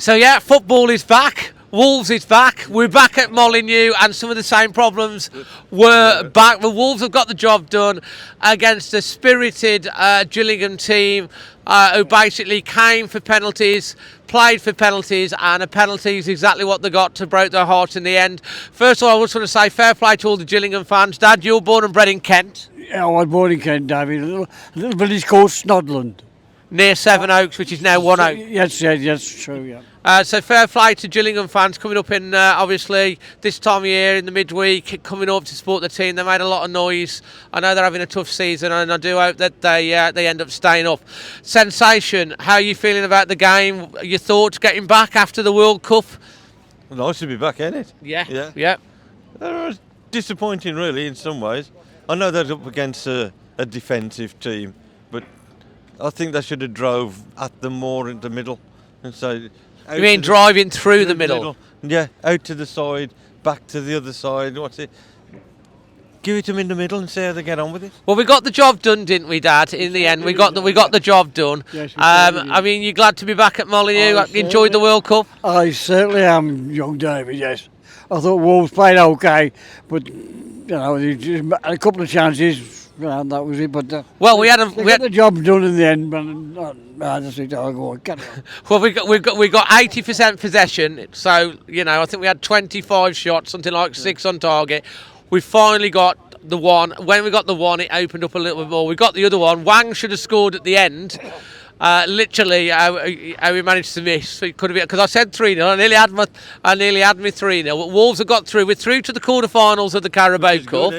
So yeah, football is back. Wolves is back. We're back at Molineux, and some of the same problems were back. The Wolves have got the job done against a spirited Gillingham team who basically came for penalties, played for penalties, and a penalty is exactly what they got to break their hearts in the end. First of all, I just want to say fair play to all the Gillingham fans. Dad, you were born and bred in Kent. Yeah, I was born in Kent, David. A little village called Snodland. Near Seven Oaks, which is now One Oak. Yes, true, yeah. So fair play to Gillingham fans coming up in, obviously, this time of year in the midweek, coming up to support the team. They made a lot of noise. I know they're having a tough season, and I do hope that they end up staying up. Sensation, how are you feeling about the game? Your thoughts getting back after the World Cup? Nice to be back, ain't it? Yeah. It was disappointing, really, in some ways. I know they're up against a defensive team, but I think they should have drove at them more in the middle. And so, you mean driving through the middle? Yeah, out to the side, back to the other side. What's it? Give it to them in the middle and see how they get on with it. Well, we got the job done, didn't we, Dad? In the end, we got the job done. Yes, I mean, you're glad to be back at Molineux. Enjoyed the World Cup. I certainly am, young David, yes. I thought Wolves played okay, but, they just had a couple of chances. And that was it, but we had the job done in the end. But I just think I'll go on. Well, we got 80% possession, so I think we had 25 shots, something like 6 on target. We finally got the one. When we got the one, it opened up a little bit more. We got the other one. Wang should have scored at the end. Literally, how we managed to miss. It could have been because I said 3-0. I nearly had me 3-0. Wolves have got through. We're through to the quarterfinals of the Carabao Cup.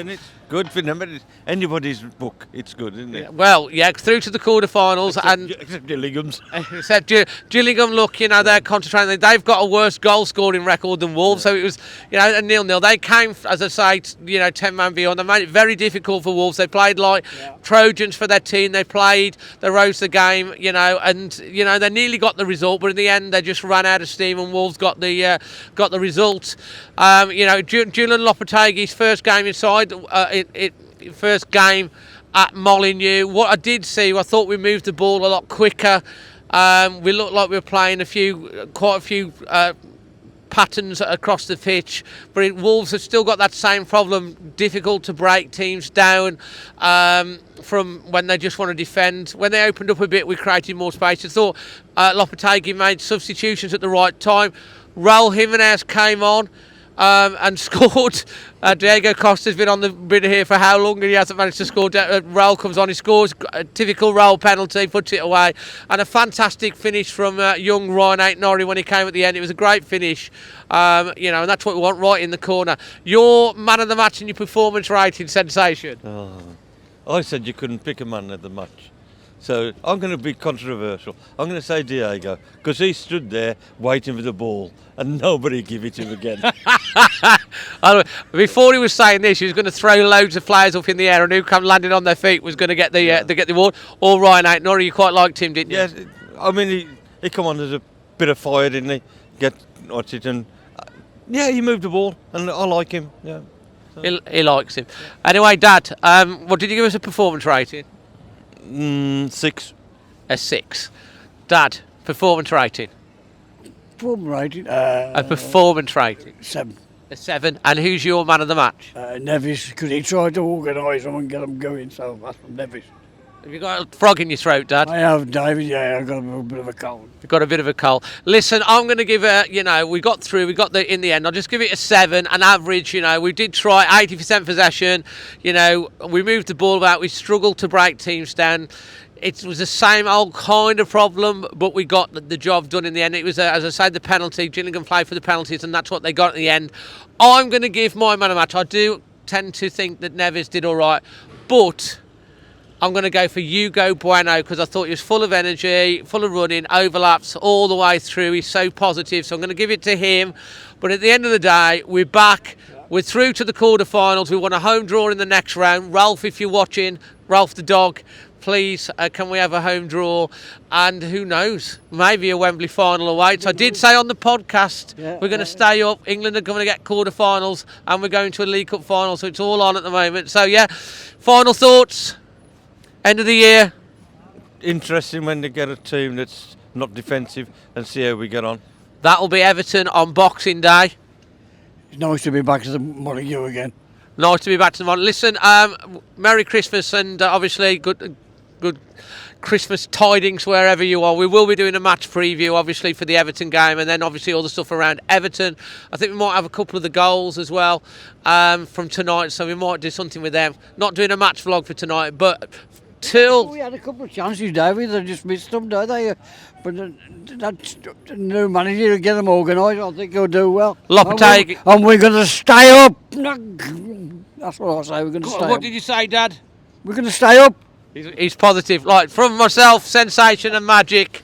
Good for them. Anybody's book, it's good, isn't it? Well, yeah, through to the quarterfinals, except Gillingham's. Except Gillingham, look, they're concentrating. They've got a worse goal scoring record than Wolves, so it was, a 0-0. They came, as I say, 10-man beyond. They made it very difficult for Wolves. They played like Trojans for their team. They rose the game, and they nearly got the result, but in the end they just ran out of steam, and Wolves got the result. Julian Lopetegui's first game inside. First game at Molineux. What I did see, I thought we moved the ball a lot quicker. We looked like we were playing quite a few patterns across the pitch, but Wolves have still got that same problem. Difficult to break teams down from when they just want to defend. When they opened up a bit, we created more space. I thought Lopetegui made substitutions at the right time. Raul Jimenez came on and scored. Diego Costa's been here for how long, and he hasn't managed to score. Raul comes on, he scores a typical Raul penalty, puts it away, and a fantastic finish from young Ryan Aitnori when he came at the end. It was a great finish, and that's what we want, right in the corner. Your man of the match and your performance rating, Sensation. I said you couldn't pick a man of the match. So I'm going to be controversial. I'm going to say Diego, because he stood there waiting for the ball and nobody gave it to him again. Before he was saying this, he was going to throw loads of flares up in the air, and who come landing on their feet was going to get the award. Or Ryan Aitnori, you quite liked him, didn't you? Yes, I mean, he come on as a bit of fire, didn't he? He moved the ball, and I like him. Yeah, so. He likes him. Anyway, Dad, what did you give us a performance rating? 6. A 6. Dad, performance rating? Performance rating? A performance rating? 7. A 7. And who's your man of the match? Nevis, because he tried to organise them and get them going, so that's from Nevis. Have you got a frog in your throat, Dad? I have, David, yeah, I've got a bit of a cold. You've got a bit of a cold. Listen, I'm going to give we got through, in the end. I'll just give it a 7, an average, we did try 80% possession, we moved the ball about, we struggled to break teams down. It was the same old kind of problem, but we got the job done in the end. It was, as I said, the penalty. Gillingham played for the penalties, and that's what they got at the end. I'm going to give my man of the match. I do tend to think that Neves did all right, but I'm going to go for Hugo Bueno, because I thought he was full of energy, full of running, overlaps all the way through. He's so positive, so I'm going to give it to him. But at the end of the day, we're back. We're through to the quarterfinals. We want a home draw in the next round. Ralph, if you're watching, Ralph the dog, please, can we have a home draw? And who knows, maybe a Wembley final awaits. I did say on the podcast, we're going to stay up. England are going to get quarterfinals, and we're going to a League Cup final, so it's all on at the moment. So, final thoughts? End of the year. Interesting when they get a team that's not defensive and see how we get on. That'll be Everton on Boxing Day. It's nice to be back to the Montague again. Nice to be back to the morning. Listen, Merry Christmas and obviously good Christmas tidings wherever you are. We will be doing a match preview, obviously, for the Everton game, and then obviously all the stuff around Everton. I think we might have a couple of the goals as well from tonight, so we might do something with them. Not doing a match vlog for tonight, but till... We had a couple of chances, David. They just missed them, don't they? But that new manager will get them organised. I think he'll do well. Lopetegui. And we're going to stay up. That's what I say. We're going to stay up. What did you say, Dad? We're going to stay up. He's positive. Like, from myself, Sensation and Magic,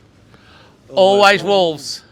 always Wolves.